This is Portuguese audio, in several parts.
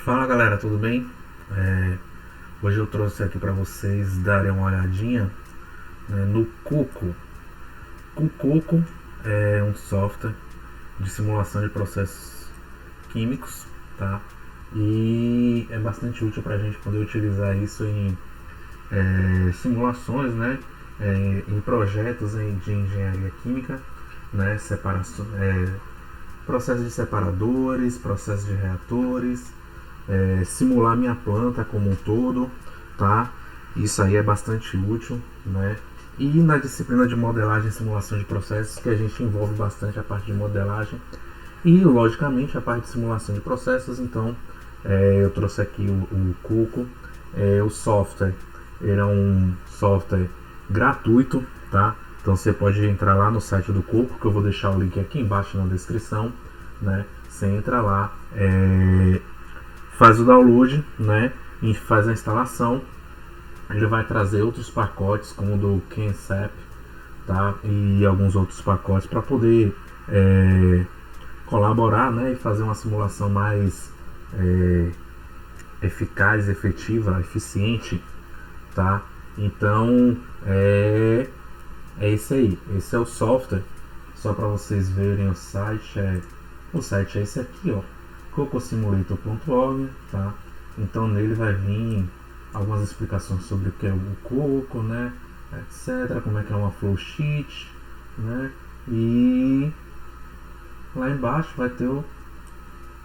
Fala galera, tudo bem? Hoje eu trouxe aqui para vocês darem uma olhadinha, no Coco. O Coco é um software de simulação de processos químicos, tá? E é bastante útil para a gente poder utilizar isso em simulações, né? Em projetos de engenharia química, né? Processo de separadores, processo de reatores, simular minha planta como um todo, tá? Isso aí é bastante útil, né? E na disciplina de modelagem e simulação de processos, que a gente envolve bastante a parte de modelagem e, logicamente, a parte de simulação de processos. Então, eu trouxe aqui o Coco. O software, ele é um software gratuito, tá? Então você pode entrar lá no site do Coco, que eu vou deixar o link aqui embaixo na descrição, né? Você entra lá, faz o download, né? E faz a instalação. Ele vai trazer outros pacotes, como o do KenSap, tá? E alguns outros pacotes para poder colaborar, né? E fazer uma simulação mais eficaz, efetiva, eficiente, tá? Então é isso aí. Esse é o software. Só para vocês verem o site é esse aqui, ó, cocosimulator.org, tá? Então nele vai vir algumas explicações sobre o que é o Coco, né, etc, como é que é uma flowsheet, né? E lá embaixo vai ter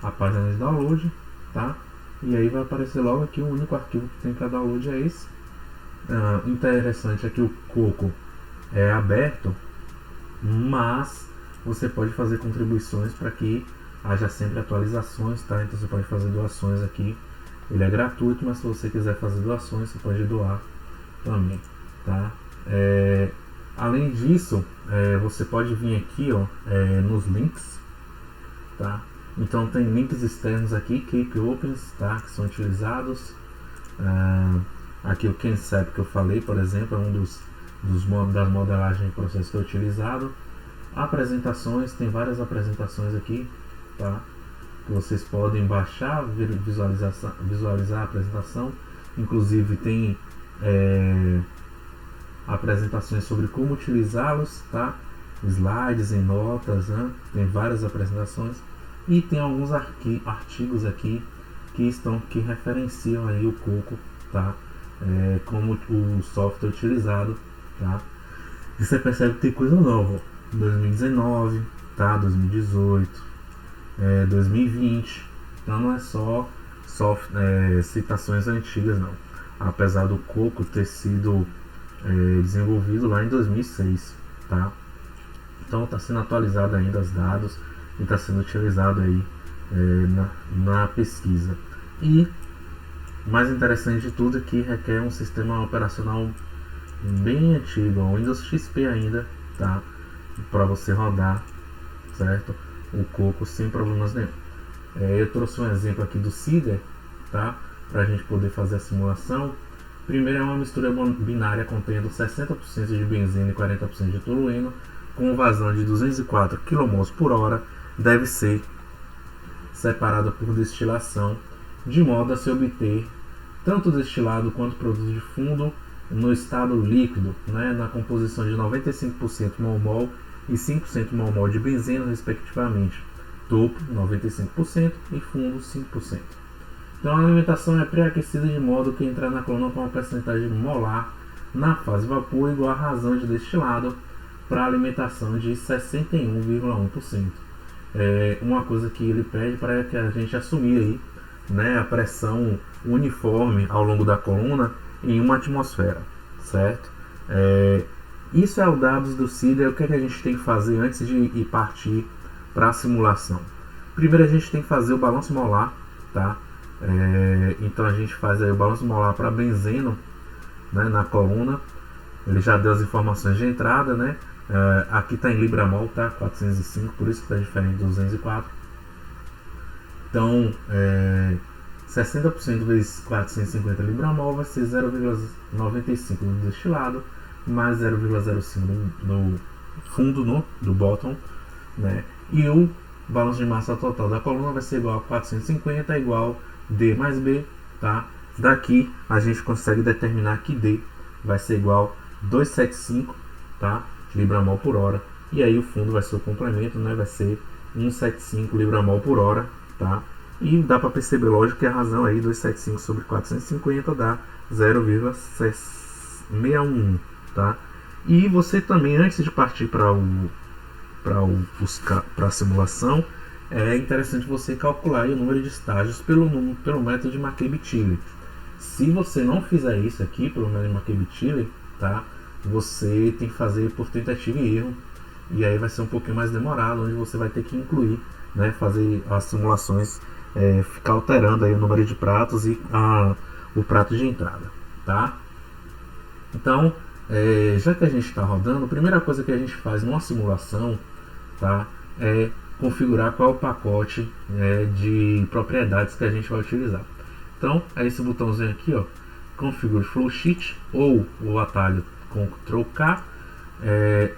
a página de download, tá? E aí vai aparecer logo aqui o único arquivo que tem para download é esse. Interessante é que o Coco é aberto, mas você pode fazer contribuições para que haja sempre atualizações, tá? Então você pode fazer doações aqui. Ele é gratuito, mas se você quiser fazer doações, você pode doar também, tá? Além disso, você pode vir aqui, ó, nos links, tá? Então tem links externos aqui, Keep Opens, tá? Que são utilizados. Aqui o KenSap que eu falei, por exemplo, é um das modelagens de processo que é utilizado. Apresentações, tem várias apresentações aqui, tá? Que vocês podem baixar, visualizar a apresentação. Inclusive tem apresentações sobre como utilizá-los, tá? Slides em notas, né? Tem várias apresentações e tem alguns artigos aqui que referenciam aí o Coco, tá? Como o software utilizado, tá? E você percebe que tem coisa nova, 2019, tá? 2018, 2020. Então não é só citações antigas, não. Apesar do Coco ter sido desenvolvido lá em 2006, tá? Então está sendo atualizado ainda os dados e está sendo utilizado aí na pesquisa. E o mais interessante de tudo é que requer um sistema operacional bem antigo, o Windows XP ainda, tá? Para você rodar, certo? O Coco sem problemas nenhum. Eu trouxe um exemplo aqui do Cider, tá? Para a gente poder fazer a simulação. Primeiro é uma mistura binária contendo 60% de benzeno e 40% de tolueno, com vazão de 204 kmol por hora, deve ser separada por destilação, de modo a se obter tanto destilado quanto produto de fundo no estado líquido, né, na composição de 95% mol-mol e 5% mol-mol de benzeno, respectivamente. Topo 95% e fundo 5%. Então a alimentação é pré-aquecida de modo que entrar na coluna com uma percentagem molar na fase vapor igual à razão de destilado para alimentação de 61,1%. Uma coisa que ele pede para que a gente assumir aí, né, a pressão uniforme ao longo da coluna em uma atmosfera, certo? Isso é o dados do Cider. O que, é que a gente tem que fazer antes de ir partir para a simulação? Primeiro a gente tem que fazer o balanço molar, tá? Então a gente faz aí o balanço molar para benzeno, né, na coluna. Ele já deu as informações de entrada, né? Aqui está em libramol, tá? 405, por isso que está diferente do 204. Então 60% vezes 450 libramol vai ser 0,95 do destilado mais 0,05 do fundo do bottom, né? E o balanço de massa total da coluna vai ser igual a 450 igual D mais B, tá? Daqui a gente consegue determinar que D vai ser igual a 275, tá? Libra-mol por hora. E aí o fundo vai ser o complemento, né? Vai ser 175 libra-mol por hora, tá? E dá para perceber, lógico, que a razão aí 275 sobre 450 dá 0,611, tá? E você também, antes de partir para a simulação, é interessante você calcular o número de estágios pelo método de McCabe-Thiele. Se você não fizer isso aqui pelo método de McCabe-Thiele, tá? Você tem que fazer por tentativa e erro, e aí vai ser um pouquinho mais demorado, onde você vai ter que incluir, né, fazer as simulações, ficar alterando aí o número de pratos e o prato de entrada, tá? Então, já que a gente está rodando, a primeira coisa que a gente faz numa simulação, tá, é configurar qual é o pacote de propriedades que a gente vai utilizar. Então, é esse botãozinho aqui, ó, Configure Flowsheet, ou o atalho Ctrl K.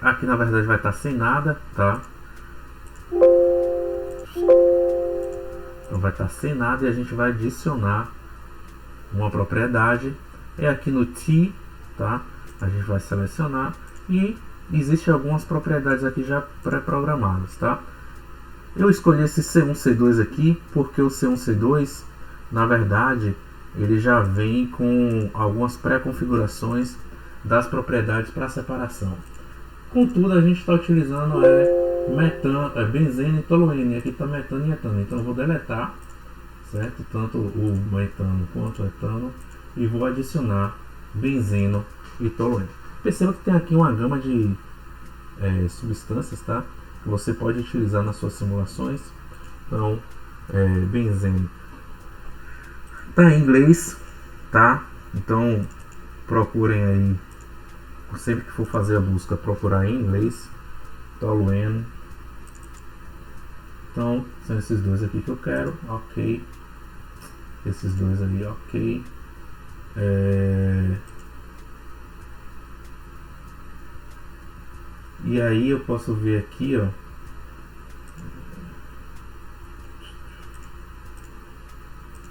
Aqui na verdade vai estar sem nada, tá? Então vai estar sem nada e a gente vai adicionar uma propriedade. É aqui no T, tá? A gente vai selecionar e existem algumas propriedades aqui já pré-programadas, tá? Eu escolhi esse C1, C2 aqui porque o C1, C2, na verdade, ele já vem com algumas pré-configurações das propriedades para separação. Contudo, a gente está utilizando metano, benzeno e toluene. Aqui está metano e etano. Então eu vou deletar, certo? Tanto o metano quanto o etano, e vou adicionar benzeno e toluene. Perceba que tem aqui uma gama de substâncias, tá? Que você pode utilizar nas suas simulações. Então, benzeno está em inglês, tá? Então procurem aí, sempre que for fazer a busca, procurar em inglês. Toluene. Então são esses dois aqui que eu quero, ok. Esses dois ali, ok. E aí eu posso ver aqui, ó,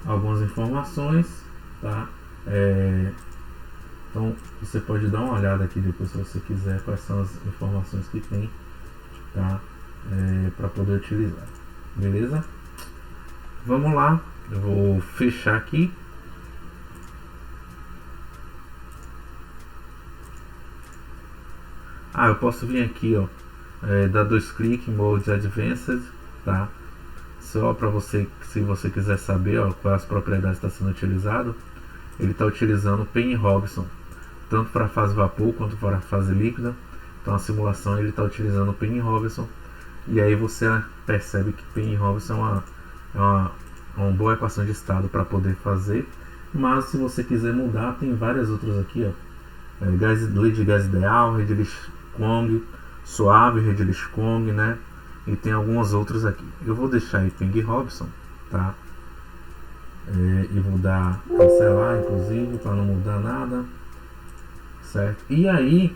algumas informações, tá? Então você pode dar uma olhada aqui depois, se você quiser, quais são as informações que tem, tá? Para poder utilizar, beleza? Vamos lá, eu vou fechar aqui. Eu posso vir aqui, ó, dar dois cliques em Mode Advanced, tá? Só para você, se você quiser saber, ó, quais propriedades está sendo utilizado. Ele está utilizando Penny-Robson, tanto para a fase vapor quanto para a fase líquida. Então a simulação ele está utilizando Penny-Robson, e aí você percebe que Penny-Robson é uma boa equação de estado para poder fazer. Mas se você quiser mudar, tem várias outras aqui, ó. Lei de gás ideal, Redlich-Kwong, suave, Redlich-Kwong, né? E tem algumas outras aqui. Eu vou deixar aí Penny-Robson, tá? E vou dar cancelar, inclusive, para não mudar nada, certo? E aí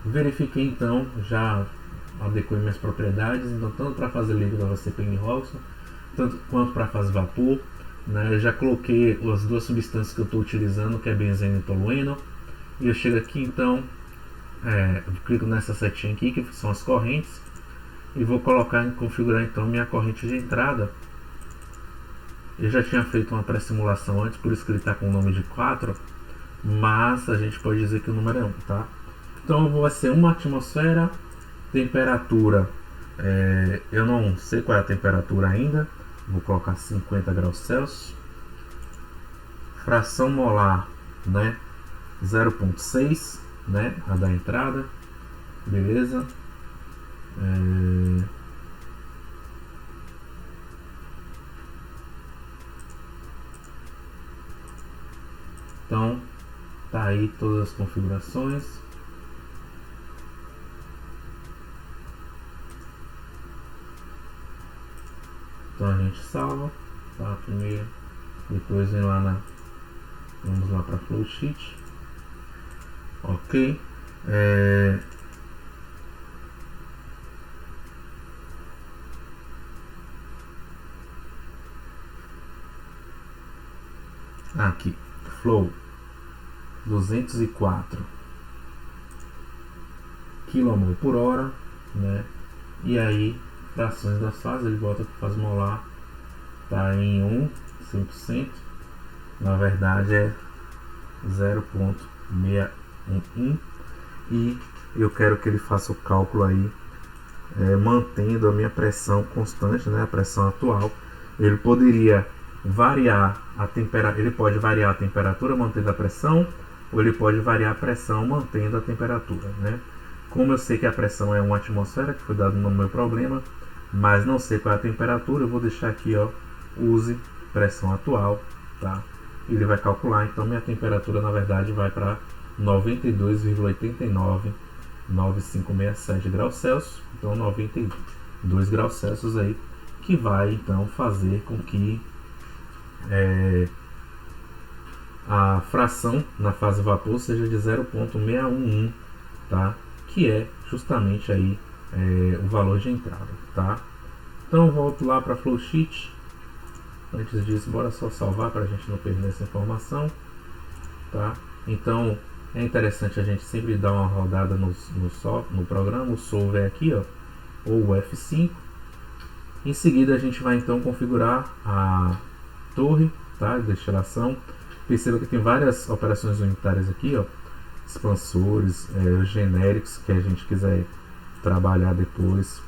verifiquei, então, já adequei minhas propriedades. Então tanto para fazer líquida vai ser Penny-Robson, tanto quanto para fazer vapor, né? Eu já coloquei as duas substâncias que eu estou utilizando, que é benzeno e tolueno. E eu chego aqui, então, eu clico nessa setinha aqui, que são as correntes, e vou configurar então minha corrente de entrada. Eu já tinha feito uma pré-simulação antes, por isso que ele está com o nome de 4, mas a gente pode dizer que o número é 1, tá? Então vai ser uma atmosfera, temperatura, eu não sei qual é a temperatura ainda, vou colocar 50 graus Celsius, fração molar, né, 0,6, né, a da entrada, beleza? Então tá aí todas as configurações. Então a gente salva, tá? Primeiro, depois vem lá vamos lá para Flowsheet, ok. Aqui, flow 204 kmol por hora, né? E aí, frações das fases, ele volta para fase molar, tá em 100%, na verdade é 0,611, e eu quero que ele faça o cálculo aí, mantendo a minha pressão constante, né, a pressão atual. Ele poderia variar a temperatura, ele pode variar a temperatura mantendo a pressão, ou ele pode variar a pressão mantendo a temperatura, né? Como eu sei que a pressão é 1 atmosfera, que foi dado no meu problema, mas não sei qual é a temperatura, eu vou deixar aqui, ó, use pressão atual, tá? Ele vai calcular, então minha temperatura na verdade vai para 92,899567 graus Celsius, então 92 graus Celsius aí, que vai então fazer com que a fração na fase vapor seja de 0,611, tá? Que é justamente aí o valor de entrada, tá? Então eu volto lá para flowsheet. Antes disso, bora só salvar para a gente não perder essa informação, tá? Então é interessante a gente sempre dar uma rodada no programa, o solver aqui, ó, ou o F5. Em seguida a gente vai então configurar a torre, tá, de destilação. Perceba que tem várias operações unitárias aqui, ó, expansores, os genéricos que a gente quiser trabalhar depois,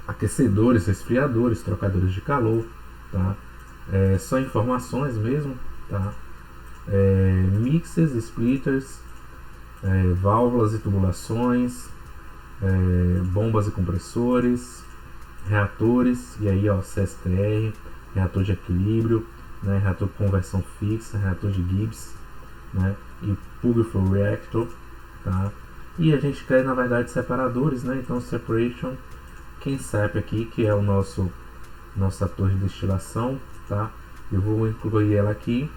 aquecedores, resfriadores, trocadores de calor, tá? Só informações mesmo, tá? Mixers, splitters, válvulas e tubulações, bombas e compressores, reatores, e aí ó, CSTR, reator de equilíbrio, né, reator de conversão fixa, reator de Gibbs, né, e Plug Flow Reactor, tá? E a gente quer na verdade separadores, né? Então separation ChemSep aqui, que é o nossa torre de destilação, tá? Eu vou incluir ela aqui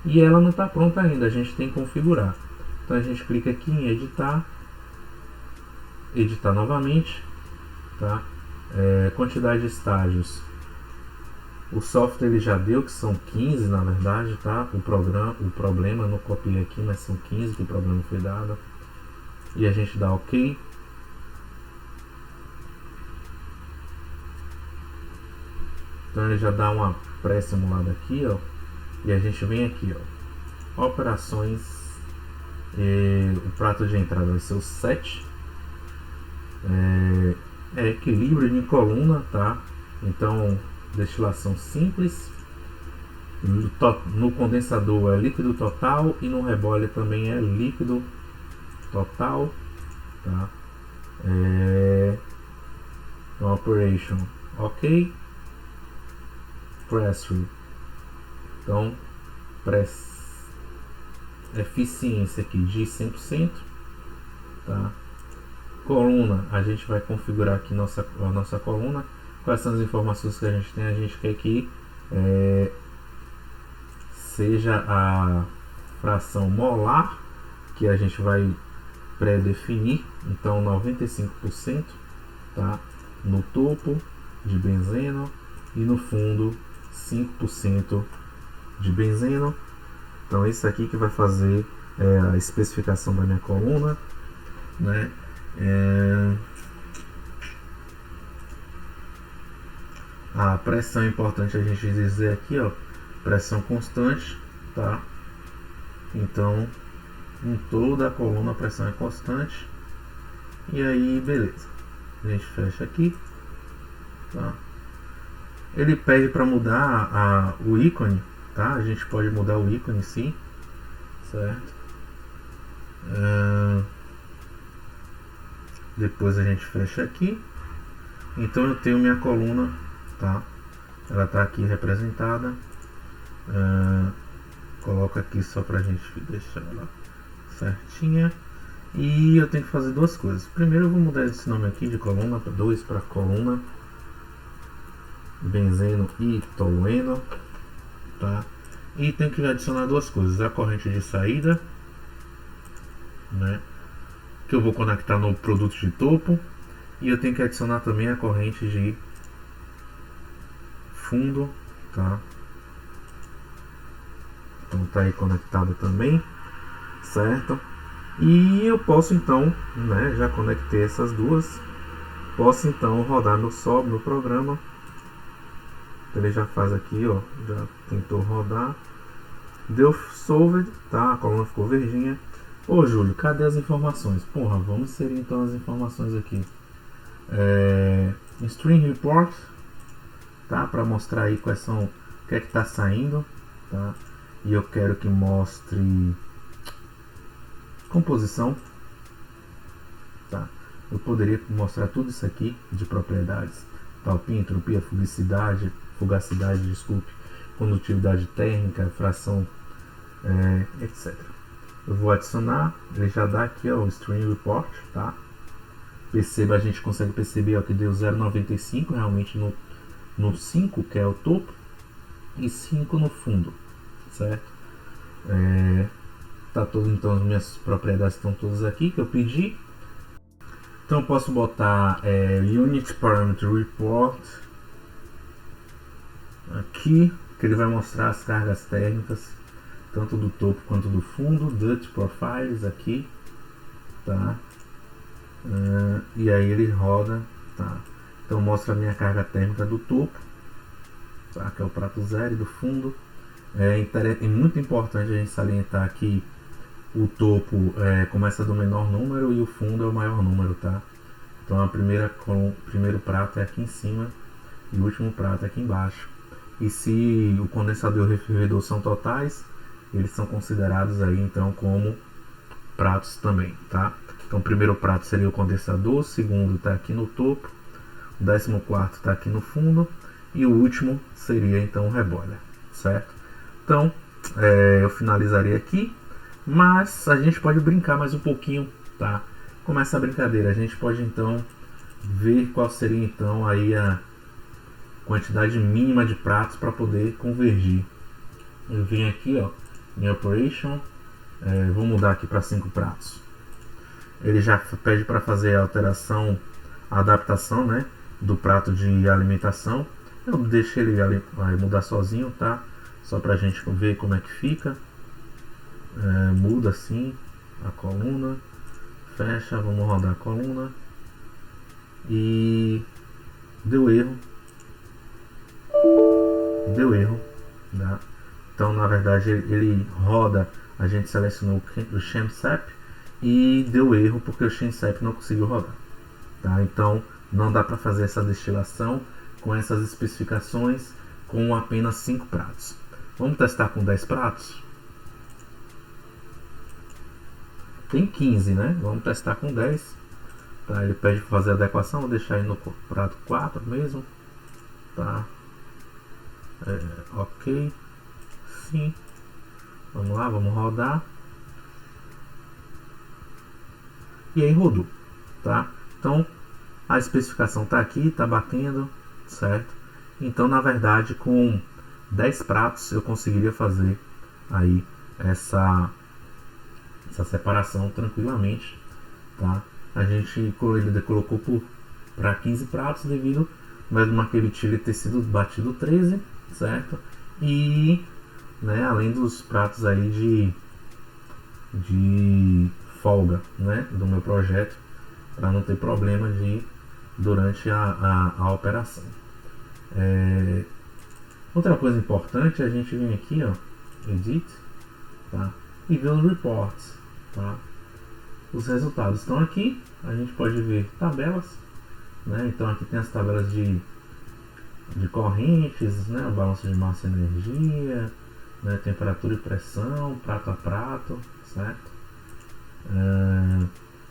e ela não está pronta ainda, a gente tem que configurar. Então a gente clica aqui em editar novamente, tá? Quantidade de estágios, o software ele já deu que são 15 na verdade, tá? O problema não copiei aqui, mas são 15 que o problema foi dado, e a gente dá OK. Então ele já dá uma pré-simulada aqui, ó, e a gente vem aqui, ó, operações, o prato de entrada vai ser o 7, equilíbrio de coluna, tá? Então destilação simples, no condensador é líquido total e no rebole também é líquido total, tá? Então, operation OK, press through, então eficiência aqui de 100%, tá? Coluna, a gente vai configurar aqui a nossa coluna. Quais são as informações que a gente tem? A gente quer que seja a fração molar, que a gente vai pré-definir, então 95%, tá? No topo de benzeno e no fundo 5% de benzeno. Então isso aqui que vai fazer a especificação da minha coluna, né? A pressão é importante a gente dizer aqui, ó, pressão constante, tá? Então em toda a coluna a pressão é constante. E aí beleza, a gente fecha aqui, tá? Ele pede para mudar o ícone, tá? A gente pode mudar o ícone sim, certo? Depois a gente fecha aqui. Então eu tenho minha coluna, tá? Ela está aqui representada. Coloco aqui só pra gente deixar ela certinha. E eu tenho que fazer duas coisas. Primeiro eu vou mudar esse nome aqui de coluna 2 para coluna benzeno e tolueno, tá? E tenho que adicionar duas coisas: a corrente de saída, né, que eu vou conectar no produto de topo, e eu tenho que adicionar também a corrente de fundo, tá? tá aí conectada também, certo? E eu posso então, né, já conectei essas duas, posso então rodar no Sob no programa. Ele já faz aqui, ó, já tentou rodar, deu solved, tá? A coluna ficou verdinha. Ô Júlio, cadê as informações? Porra, vamos inserir então as informações aqui. String report, tá? Para mostrar aí quais são, o que é que tá saindo, tá? E eu quero que mostre composição, tá? Eu poderia mostrar tudo isso aqui de propriedades, talpia, entropia, fugacidade, desculpe, condutividade térmica, fração, etc. Eu vou adicionar, ele já dá aqui ó, o string report, tá? Perceba, a gente consegue perceber ó, que deu 0,95 realmente no 5, que é o topo, e 5 no fundo, certo? Tá todo, então as minhas propriedades estão todas aqui que eu pedi. Então eu posso botar unit parameter report aqui, que ele vai mostrar as cargas térmicas tanto do topo quanto do fundo, Dutch profiles aqui, tá? E aí ele roda, tá? Então mostra a minha carga térmica do topo, tá? Que é o prato zero, e do fundo. É muito importante a gente salientar que o topo começa do menor número e o fundo é o maior número, tá? Então o primeiro prato é aqui em cima e o último prato é aqui embaixo. E se o condensador e o refrigerador são totais, eles são considerados aí então como pratos também, tá? Então o primeiro prato seria o condensador, o segundo está aqui no topo, o 14º está aqui no fundo e o último seria então o reboiler, certo? Então eu finalizaria aqui, mas a gente pode brincar mais um pouquinho, tá? Como essa brincadeira, a gente pode então ver qual seria então aí a quantidade mínima de pratos para poder convergir. Eu venho aqui ó, em Operation, vou mudar aqui para 5 pratos. Ele já pede para fazer a alteração, a adaptação, né, do prato de alimentação. Eu deixo ele mudar sozinho, tá? Só para a gente ver como é que fica. Muda assim a coluna, fecha, vamos rodar a coluna e deu erro, tá? Então na verdade ele roda, a gente selecionou o Shemsep e deu erro porque o Shemsep não conseguiu rodar, tá? Então não dá para fazer essa destilação com essas especificações com apenas 5 pratos. Vamos testar com 10 pratos? Tem 15, né? Vamos testar com 10. Tá? Ele pede para fazer a adequação, vou deixar aí no prato 4 mesmo. Tá? Ok. Sim. Vamos lá, vamos rodar. E aí rodou. Tá? Então a especificação está aqui, está batendo, certo? Então na verdade com 10 pratos eu conseguiria fazer aí essa separação tranquilamente, tá? A gente colocou para 15 pratos devido ao McKevitt ter sido batido 13, certo? E né, além dos pratos aí de folga, né, do meu projeto, para não ter problema durante a operação. Outra coisa importante é a gente vir aqui, ó, edit, tá? E ver os reports, tá? Os resultados estão aqui, a gente pode ver tabelas, né? Então aqui tem as tabelas de correntes, né? O balanço de massa e energia, né? Temperatura e pressão, prato a prato, certo?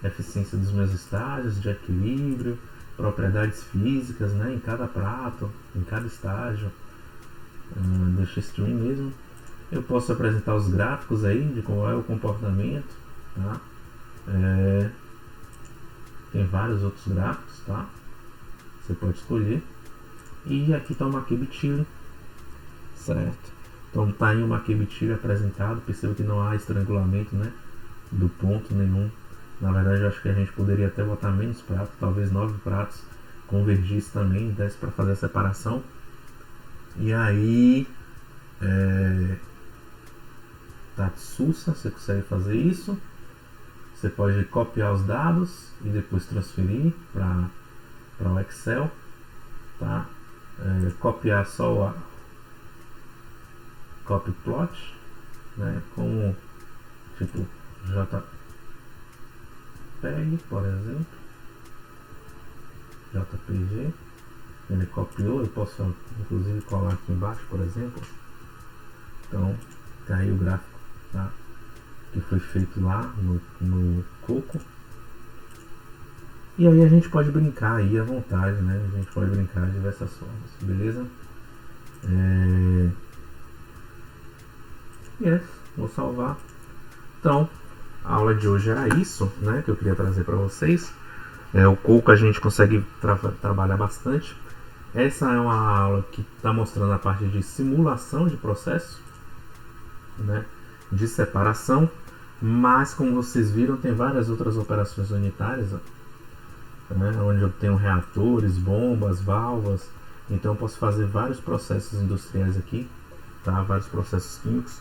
Eficiência dos meus estágios de equilíbrio, propriedades físicas, né? Em cada prato, em cada estágio, deixa stream mesmo. Eu posso apresentar os gráficos aí de qual é o comportamento, tá? Tem vários outros gráficos, tá? Você pode escolher. E aqui está o McKevitt, certo? Então tá aí o McKevitt apresentado. Perceba que não há estrangulamento, né, do ponto nenhum. Na verdade eu acho que a gente poderia até botar menos pratos, talvez 9 pratos, convergisse também, desse para fazer a separação. E aí contato SUSA, você consegue fazer isso. Você pode copiar os dados e depois transferir para o Excel, tá? Copiar só o copy plot, né? Como tipo JPEG, por exemplo, JPG. Ele copiou, eu posso inclusive colar aqui embaixo, por exemplo. Então, tá aí o gráfico, tá? Que foi feito lá no Coco. E aí a gente pode brincar aí à vontade, né? A gente pode brincar de diversas formas, beleza? Vou salvar. Então, a aula de hoje era isso, né? Que eu queria trazer para vocês. O Coco a gente consegue trabalhar bastante. Essa é uma aula que está mostrando a parte de simulação de processo, né? De separação. Mas, como vocês viram, tem várias outras operações unitárias, né, onde eu tenho reatores, bombas, válvulas. Então eu posso fazer vários processos industriais aqui, tá? Vários processos químicos,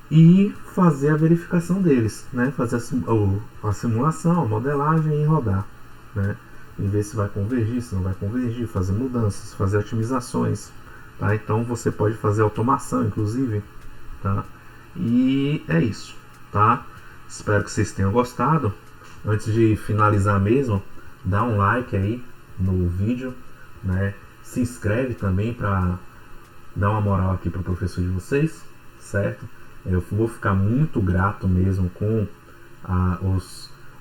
e fazer a verificação deles, né? Fazer a simulação, a modelagem e rodar, né? E ver se vai convergir, se não vai convergir, fazer mudanças, fazer otimizações, tá? Então você pode fazer automação, inclusive, tá? E é isso, tá? Espero que vocês tenham gostado. Antes de finalizar mesmo, dá um like aí no vídeo, né? Se inscreve também para dar uma moral aqui para o professor de vocês, certo? Eu vou ficar muito grato mesmo com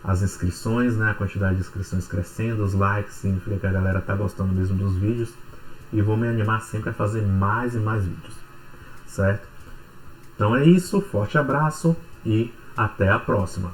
as inscrições, né? A quantidade de inscrições crescendo, os likes significa que a galera tá gostando mesmo dos vídeos, e vou me animar sempre a fazer mais e mais vídeos, certo? Então é isso, forte abraço e até a próxima.